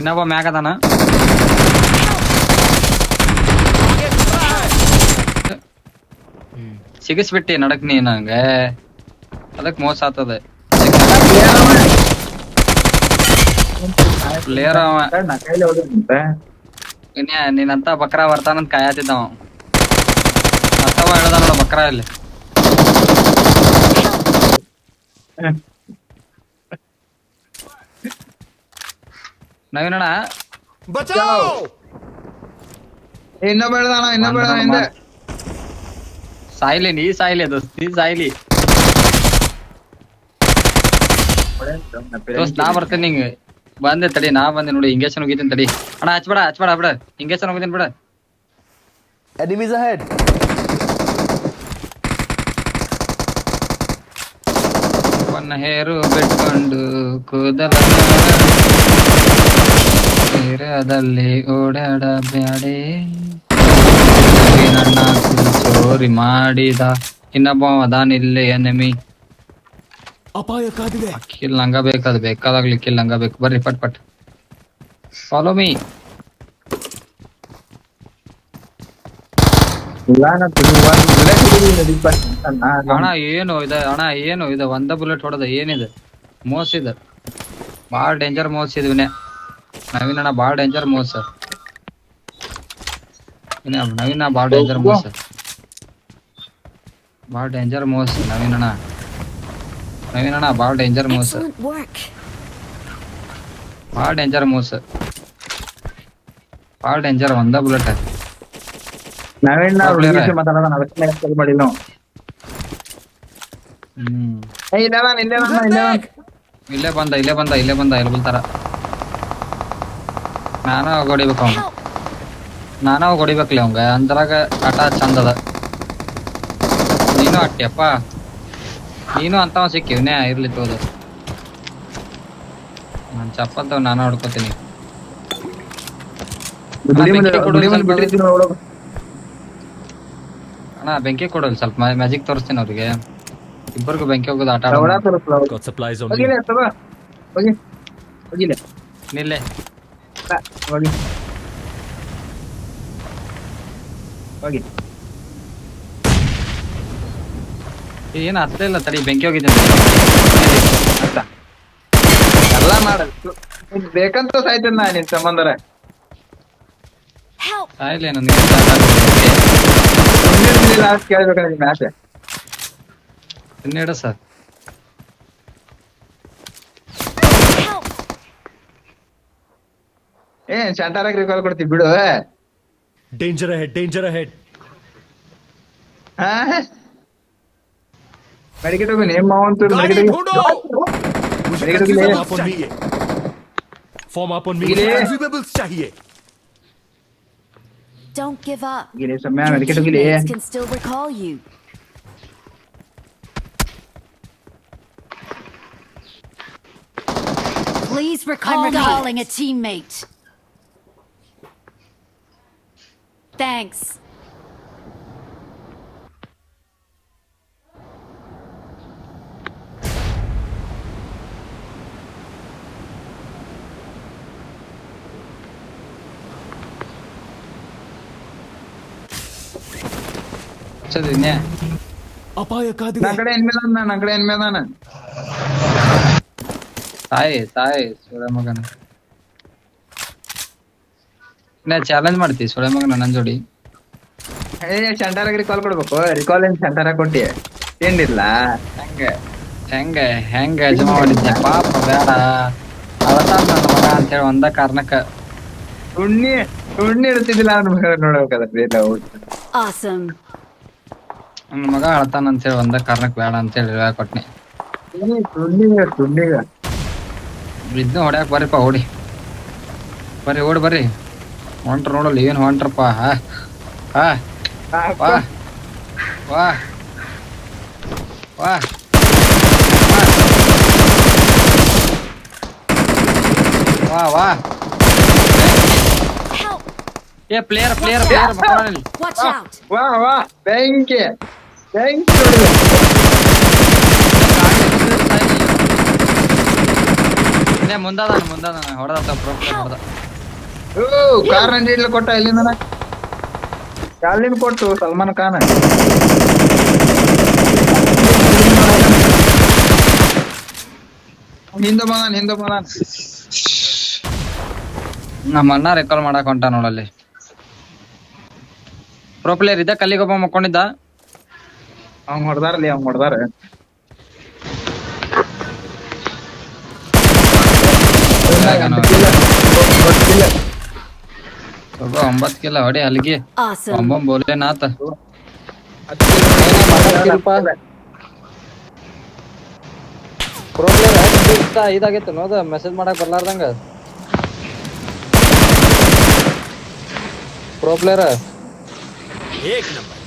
ಇನ್ನೊಬ್ಬ ಮ್ಯಾಗ ಅದಾನ. ಸಿಗಿಸ್ಬಿಟ್ಟಿ ನಡಕ್ ನೀ ನಂಗೆ, ಅದಕ್ ಮೋಸ ಆಗ್ತದೆ. ಪ್ಲೇಯರ್ ಅವ ನೀನಂತ ಬಕ್ರ ಬರ್ತಾನಂತ ಕಾಯತಿದ್ದವ. ಮತ್ತವ ಹೇಳ್ದ ನೋಡ ಬಕ್ರ ಇಲ್ಲಿ. ನವೀನಣ್ಣ ಸಾಯ್ಲಿ, ನೀ ಸಾಯ್ಲಿ ದೋಸ್ತ್, ನೀ ಸಾಯ್ಲಿ ದೋಸ್ತ್. ನಾ ಬರ್ತೇನೆ ನಿಂಗೆ ಬಂದೆ ತಡಿ, ನಾ ಬಂದೆ ನೋಡಿ. ಇಂಗೇಶನ್ ಹೋಗಿದ್ದೀನಿ ತಡಿ ಅಣ್ಣ. ಹಚ್ಬೇಡ ಬಿಡ, ಇಂಗೇಶನ್ ಹೋಗಿದ್ದೀನಿ ಬಿಡ. Enemies ahead. ಒನ್ನ ಹೇರು ಬಿಟ್ಕೊಂಡು ಕೂದಲ ತೀರದಲ್ಲಿ ಓಡಾಡ ಬ್ಯಾಡೆ, ನನ್ನ ಚೋರಿ ಮಾಡಿದ ಇನ್ನೊಬ್ಬ ಅದಾನಿಲ್ಲೆ ಎನಿಮಿ. ಅಪಾಯ ಕಾದಿದೆ. ಕಿಲ್ ನಂಗ ಬೇಕಾದ್ ಬೇಕಾದಾಗ್ಲಿ ಕಿಲ್ ನಂಗ ಬೇಕು. ಬರ್ರಿ ಪಟ್ ಪಟ್ ಫಾಲೋ ಮೀ. ಅಣ್ಣ ಏನು ಇದೆ ಒಂದ ಬುಲೆಟ್ ಹೊಡೆದ ಏನಿದೆ ಮೋಸ್ ಇದೆ. ಬಾಳ ಡೇಂಜರ್ ಮೋಸ್ ಇದೀನಿ ನವೀನ್ ಅಣ್ಣ, ಬಾಳ ಡೇಂಜರ್ ಮೋಸ್ ನವೀನ, ಬಾಳ ಡೇಂಜರ್ ಮೋಸ್, ಬಾಳ ಡೇಂಜರ್ ಮೋಸ್ ನವೀನ್ ಅಣ್ಣ, ಬಾಳ ಡೇಂಜರ್ ಮೋಸ್, ಬಾಳ ಡೇಂಜರ್ ಮೋಸ್, ಬಾಳ ಡೇಂಜರ್. ಒಂದ ಬುಲೆಟ್ ಇಲ್ಲೇ ಬಂದ ಎಲ್ಲಿ ಬಲ್ತಾರ. ನಾನ ಹೊಡಿಬೇಕು ಅವಂಗ, ಹೊಡಿಬೇಕ್ಲಿ ಅವಂಗ. ಅಂದ್ರಾಗ ಆಟ ಚಂದದ. ನೀನು ಅಟ್ಟಿಯಪ್ಪ, ನೀನು ಅಂತವ ಸಿಕ್ಕಿವ್ನೇ. ಇರ್ಲಿ ತೋದು, ನಾನ್ ಚಪ್ಪಲ್ತವ ನಾನು ಹೊಡ್ಕೋತೀನಿ. ಅಣ್ಣ ಬೆಂಕಿ ಕೊಡೋಲ್ಲ ಸ್ವಲ್ಪ, ಮ್ಯಾಜಿಕ್ ತೋರಿಸ್ತೀನಿ ಅವ್ರಿಗೆ ಇಬ್ಬರಿಗೂ. ಬೆಂಕಿ ಹೋಗೋದು ಆಟ ನಿಲ್ಲೆ. ಏನ್ ಹತ್ತಲೇ ಇಲ್ಲ ತಡಿ, ಬೆಂಕಿ ಹೋಗಿದ್ದೀನಿ ಎಲ್ಲ ಮಾಡೋದು ಬೇಕಂತ ಸಾಯ್ತೇನೆ ನಾ ನಿನ್ ಸಂಬಂಧರ. ಸಾಯ್ಲೆ ನನಗೆ ಕೇಳ್ಬೇಕಂದ್ರೆ ಮ್ಯಾಚ್ ಇನ್ನೇಡ ಸರ್. ಶಾಂತಾರಾಗ್ ರಿಕಾಲ್ ಕೊಡ್ತೀವಿ ಬಿಡು. Danger ahead. ಮೆಡಿಕೇಟ್ ಹೋಗಿ ನೇಮ್ ಮಾವಂತ Form up on me. Consumables chahiye. Don't give up. ಗಿರಿ ಸಮಯ Your ಮೆಡಿಕೇಟ್ ಹೋಗಿಲಿ. teammates can still recall you. Please recall me. I'm recalling a teammate. Thanks. ಅಪಾಯ ಕಾದಿದೆ. ನನ್ನ ಕಡೆ ಎನ್ಮೇದಾನ ತಾಯಿ ಸುಳೆ ಮಗನ. ಚಾಲೆಂಜ್ ಮಾಡ್ತಿ ಸುಳೆ ಮಗನ ನನ್ ಜೋಡಿ. ಶಾಂತಾರಾಗ್ ರಿಕಾಲ್ ಕೊಡ್ಬೇಕು. ರಿಕಾಲ್ ಏನ್ ಶಾಂತಾರಾಗ್ ಕೊಟ್ಟಿ ಏನಿಲ್ಲ. ಹೆಂಗ ಯಜಮ ಮಾಡಿದ್ದೆ ಪಾಪ. ಬೇಡ ಅಳತಾರ ನನ್ನ ಮಗ ಅಂತೇಳಿ ಒಂದ ಕಾರಣಕ್ಕ ಉಣ್ಣಿ ಇಡ್ತಿದ್ದಿಲ್ಲ ನೋಡ್ಬೇಕಾದ್ರೆ. Awesome. ನನ್ನ ಮಗ ಅಳತಾನ ಅಂತೇಳಿ ಒಂದ ಕಾರಣಕ್ ಬೇಡ ಅಂತೇಳಿ ಕೊಟ್ನಿ. ಇದ್ನ ಹೊಡ್ಯಾಕ ಬರ್ರಿಪ್ಪ, ಬರ್ರಿ ಹೊಂಟ್ರ ನೋಡಲ್ಲ ಏನ್ ಹೊಂಟ್ರಪ್ಪ. ವಾ ಏ ಪ್ಲೇಯರ್ Watch out. ವಾ ಬೆಂಕಿ ಇಲ್ಲೇ ಮುಂದಾದ ಹೊಡೆದ ಪ್ರೊಪ್ಲೇರ್ ಹೊಡೆದ. ಕಾರ್ ಇಡ್ಲಿ ಕೊಟ್ಟ ಇಲ್ಲಿಂದ ಅಲ್ಲಿಂದ ಕೊಟ್ಟು ಸಲ್ಮಾನ್ ಖಾನ್ ಹಿಂದೂ ಬಂದಾನ ನಮ್ಮ ಅಣ್ಣ ರೆಕಾಲ್ ಮಾಡಕ್ ಹೊಂಟ ನೋಡಲ್ಲಿ. ಪ್ರೊಪ್ಲೇರ್ ಇದ್ದ ಕಲ್ಲಿಗೊಬ್ಬ ಮಕ್ಕೊಂಡಿದ್ದ. ಅವ್ನ್ ಹೊಡ್ದಾರ ಒಬ್ಬ 9 ಕಿಲ್ಲ ಹೊಡಿ ಅಲ್ಲಿಗೆ Awesome. ಒಂಬೊಂಬ ಬೋಲೆನಾಥ. ಪ್ರೊಪ್ಲೇರ್ ಇದಾಗೈತೆ ನೋದ ಮೆಸೇಜ್ ಮಾಡಕ್ ಬರ್ಲಾರ್ದಂಗ. ಪ್ರೊಪ್ಲೇರ್ एक नंबर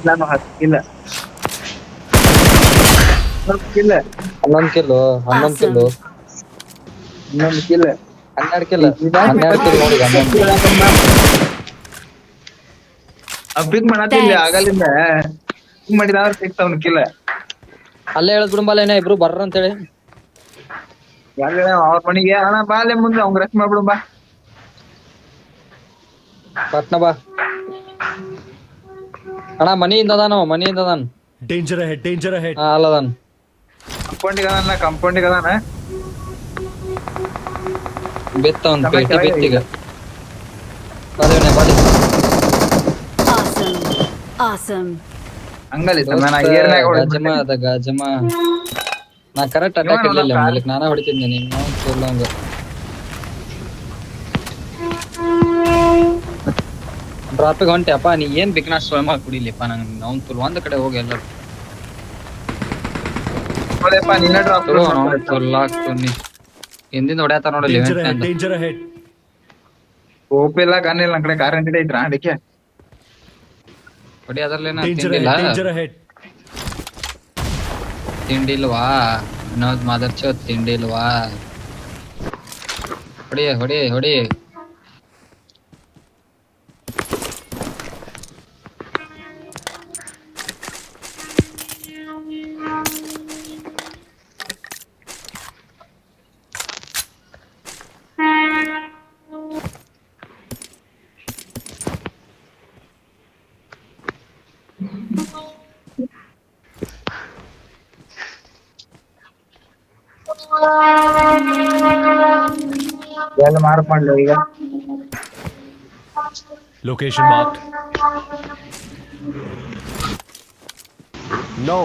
ನಾನು 10 ಕಿಲ್ಲ 11 ಕಿಲ್ಲ 11 ಕಿಲೋ 11 ಕಿಲೋ ಇನ್ನೊಂದು ಕಿಲ್ಲ 12 ಕಿಲೋ 12 ಕಿಲೋ ನೋಡಿ 11 ಪಿಕ್ ಮಾಡತ್ತಿಲ್ಲ ಆಗಲಿಂದ ಪಿಕ್ ಮಾಡಿದವ್ರು ಸಿಕ್ತ ಅವ್ನ ಕಿಲ್ಲ. ಅಲ್ಲೇ ಹೇಳದ್ ಬಿಡುಂಬಲ್ಲ ಇಬ್ರು ಬರ್ರ ಅಂತೇಳಿ. ಅವ್ರ ಮನಿಗೆ ಅಣ್ಣ ಬಾಲೆ ಮುಂದೆ ಅವ್ನ್ ರೆಸ್ಟ್ ಮಾಡ್ಬಿಡು ಬಾ. ಪಟ್ನ ಬಾ ಅಣ್ಣ ಮನಿಯಿಂದ ಅದಾನ. डेंजर अहेड ಹಾ ಅಲ್ಲದಾನ. ಕಂಪೌಂಡಿಗೆ ಅದಾನ ಬಿತ್ತ ಒಂದ್ ಪೇಟಿ ಬಿತ್ತೀಗ. Body Awesome. ಹಂಗಲ್ಲಿ ಏರ್ನಾಗ ಗಜಮ ನಾ ಕರೆಕ್ಟ್ ಅಟ್ಯಾಕ್ ಇರ್ಲಿಲ್ಲ ಅವ್ನಿಗೆ. ನಾನಾ ಹೊಡಿತಿದ್ದೆ ನೀನು ಸೋಲಂಗ. ಡ್ರಾಪಿಗೆ ಹೊಂಟೆ ಅಪ್ಪ ನೀ ಏನ್ ಬೇಕನ ಸ್ವಯಂ ಕುಡಿಲಿಪ್ಪ ನಂಗೆ ಅವ್ನ್ ತುಲ್ ಒಂದ್ ಕಡೆ ಹೋಗಿ ಎಲ್ಲ ಹಿಂದಿಂದ ಹೊಡ್ಯಾತ ನೋಡಿ. डेंजर अहेड ಓಪಿಲ್ಲ ಗನ್ ಇಲ್ಲ ನನ್ ಕಡೆ ಕಾರ್ ಅಂಗಡಿ ಐತ್ರ ಅದಕ್ಕೆ ಹೊಡಿ ಅದ್ರಲ್ಲೇನ डेंजर अहेड ತಿಂಡಿಲ್ವಾ ಅನ್ನೋದ್ ಮಾದರ್ಚೋ ತಿಂಡಿಲ್ವಾ. ಹೊಡಿ ಎಲ್ಲ ಮಾಡ್ಕೊಂಡು ಈಗ लोकेशन मार्क्ड नो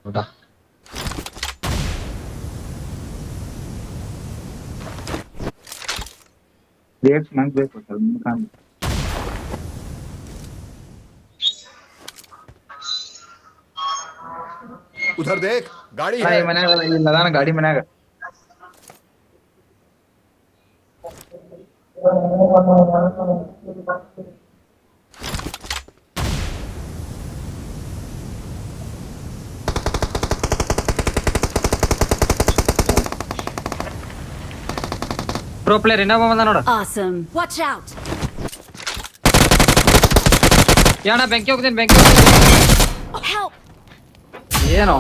ಹೌದಾ ಡೇಟ್ಸ್ ನಂಗೆ ಬೇಕು ಸಲ್ಮಾನ್ ಖಾನ್. उधर देख गाड़ी ಈ ಮನ್ಯಾಗ ಇಲ್ಲ ಅದಾನ ಗಾಡಿ ಮನ್ಯಾಗ. ಪ್ರೋ ಪ್ಲೇಯರ್ ಇನ್ನೊಬ್ಬ ಬಂದ ನೋಡು. Awesome. Watch out. ಯಾಣ ಬೆಂಕಿ ಹೋಗ್ತೀನಿ Help. ಏನೋ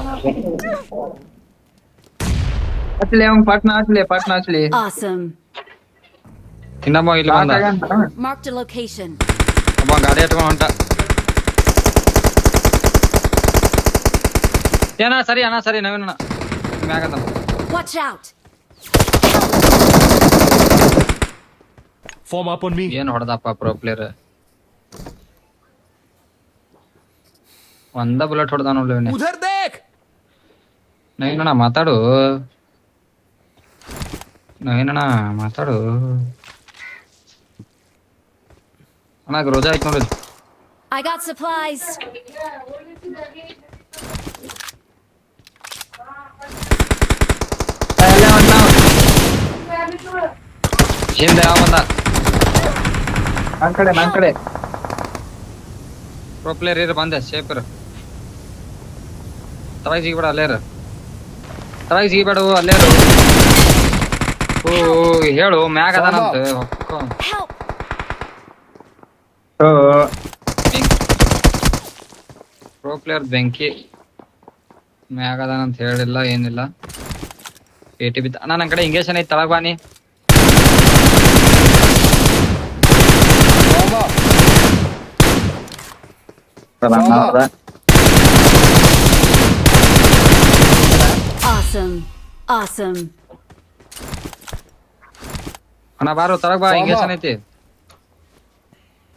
ಹಚ್ಲಿ ಅವ್ನ್ ಪಟ್ನ ಹಚ್ಲಿ Awesome. ಇನ್ನೊಬ್ಬ ಇಲ್ಲಿ ಬಂದ. Marked a location. ಒಬ್ಬ ಗಾಡಿ ಹತ್ಕೊಂಡ್ ಹೊಂಟ. ಅಣ್ಣ ಸರಿ ನವೀನ ಮ್ಯಾಗದ. Watch out. Form up on me ಏನ್ ಹೊಡೆದಪ್ಪ ಪ್ರೋ ಪ್ಲೇಯರ್. ಒಂದ ಬುಲೆಟ್ ಹೊಡೆದ ನೋಡಿ. उधर देख ನವೀನಣ್ಣ ಮಾತಾಡು. ಅಣ್ಣ ರೋಜಾ ಆಯ್ತು ನೋಡಿ. I got supplies. ಹಿಂದೆ ಯಾವ ಬಂದ ನನ್ ಕಡೆ ಪ್ರೊ ಪ್ಲೇಯರ್ ಇರ ಬಂದೆ ಶೇಪರ್ ತಳಗ ಜಿಗಿಬೇಡ ಅಲ್ಲೇರ ತಳಗ ಜಿಗಿಬೇಡ ಅಲ್ಲೇರ ಓ ಹೇಳು ಮ್ಯಾಗ ಅದಾನಂತ ಹೊಕ್ಕೋ. Help! ಓ ಪ್ರೊ ಪ್ಲೇಯರ್ ಬೆಂಕಿ ಮ್ಯಾಗ ಅದಾನಂತ ಹೇಳಿಲ್ಲ ಏನಿಲ್ಲ ಪೇಟಿ ಬಿದ್ದ ಅಣ್ಣ ನನ್ ಕಡೆ ಇಂಗೇಶನ್ ಐತಿ ತಳಗ ಬಾನಿ Bomb up. Awesome. Awesome. ಅಣ್ಣ ಬಾರೋ ತಳಗ ಬಾ Form ಇಂಗೇಶನ್ up. ಐತಿ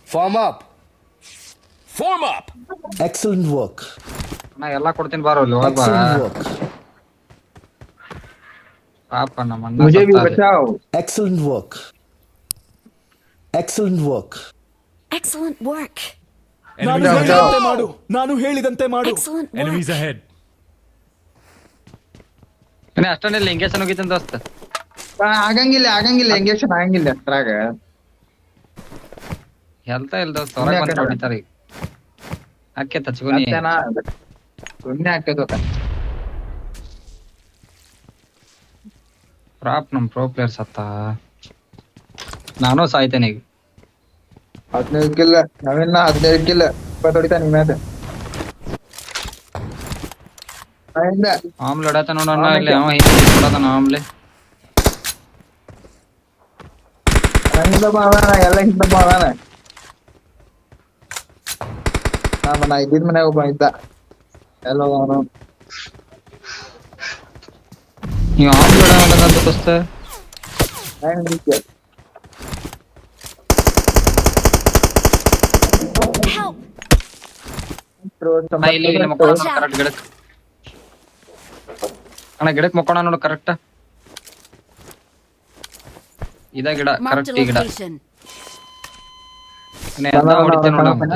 Form up. Form up. Excellent work. ಅಣ್ಣ ಎಲ್ಲಾ ಕೊಡ್ತೀನಿ ಬಾರೋ ಇಲ್ಲಿ ಒಳಗ್ ಬಾ Excellent work. ಪಾಪ ನಮ್ಮ ಅಣ್ಣ ಮುಜೆ ಭಿ ಸತ್ತ ಅಲ್ಲಿ. ಬಚಾವ್ Excellent work. Excellent work. Excellent work. Enemies no, ahead. no. ನಾನು ಹೇಳಿದಂತೆ ಮಾಡು. Excellent work. Enemies ahead. ಇನ್ನ ಅಷ್ಟೊಂದಿಲ್ಲ ಇಂಗೇಶನ್ ಹೋಗಿತ್ತಂತ ದೋಸ್ತ ಆಗಂಗಿಲ್ಲ ಇಂಜೆಕ್ಷನ್ ಆಗಂಗಿಲ್ಲ ಅದ್ರಾಗ ಹೇಳ್ತಾ ಇಲ್ಲ ದೋಸ್ತ ಹೊರಗೆ ಬಂದು ಹೊಡಿತಾರ ಈಗ ಅಕ್ಕೆ ತಚ್ಕೊನಿ ಸುಮ್ನೆ ಹಾಕೋದು ಪ್ರಾಪ್ ನಮ್ ಪ್ರೊ ಪ್ಲೇಯರ್ ಸತ್ತ ನಾನು ಸಾಯ್ತೇನೆ ಈಗ 15 ಕಿಲ್ಲ ನಾವಿನ್ನ 15 ಕಿಲ್ಲ 20 ಹೊಡಿತಾ ನಿಮ್ ಮ್ಯಾದ ಆಮ್ಲೆ ಹೊಡತ ನೋಡೋಣ ಇಲ್ಲಿ ಅವ ಹಿಂದೆ ಹೊಡತಾನ ಆಮ್ಲೆ ಎಲ್ಲ ಹಿಂದ ಬಾವನ ನಾ ಇದ್ದಿದ್ ಮನ್ಯಾಗ ಒಬ್ಬ ಇದ್ದ ಎಲ್ಲ ಅವನು ನೀವು ಆಮ್ಲೆ ಹೊಡೋದಂತ ದೋಸ್ತ Help! ನಾ ಇಲ್ಲಿ ಮಕ್ಕೋಣ ಕರೆಕ್ಟ್ ಗಿಡಕ್ ಅಣ್ಣ ಗಿಡಕ್ ಮಕ್ಕೋಣ ನೋಡು ಕರೆಕ್ಟ್ ಇದ ಗಿಡ Marked a ಕರೆಕ್ಟ್ ಈ ಗಿಡ location. ಹೊಡಿತೇನೆ ನೋಡ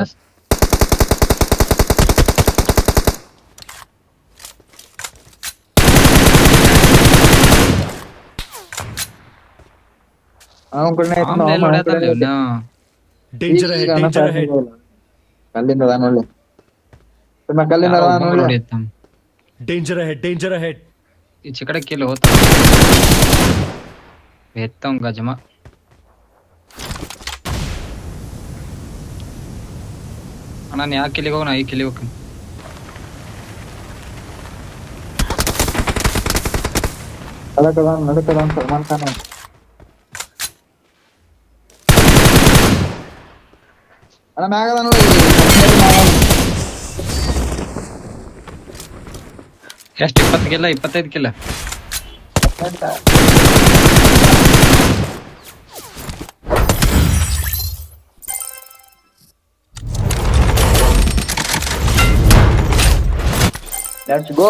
ಆಮ್ಲೆ ಎಲ್ಲಿ ಹೊಡ್ಯಾತಾನ ಇವ್ನು? Danger ahead. Danger ahead. ಕಲ್ಲಿಂದ ಅದ ನೋಡಿ ಕಲ್ಲಿಂದ ಯಾರೋ ಅದ ಒಬ್ಬ ನೋಡಿ ಹೊಡಿತಾನ. Danger ahead. Danger ahead. ಈ ಚಿಕಡೆ ಕಿಲ್ ಹೋತ ಎತ್ತಂ ಗಜಮ ಅಣ್ಣ ನೀ ಆ ಕಿಲಿಗೆ ಹೋಗ ನಾ ಈ ಕಿಲಿಗೆ ಹೋಗ್ತೀನಿ ನಡಕದ ಸಲ್ಮಾನ್ ಖಾನ್ ಅಣ್ಣ ಮ್ಯಾಗದ ನೋಡಿ ಎಷ್ಟು 20 ಕಿಲ್ಲ 25 ಕಿಲ್ಲ ಲೆಟ್ಸ್ ಗೋ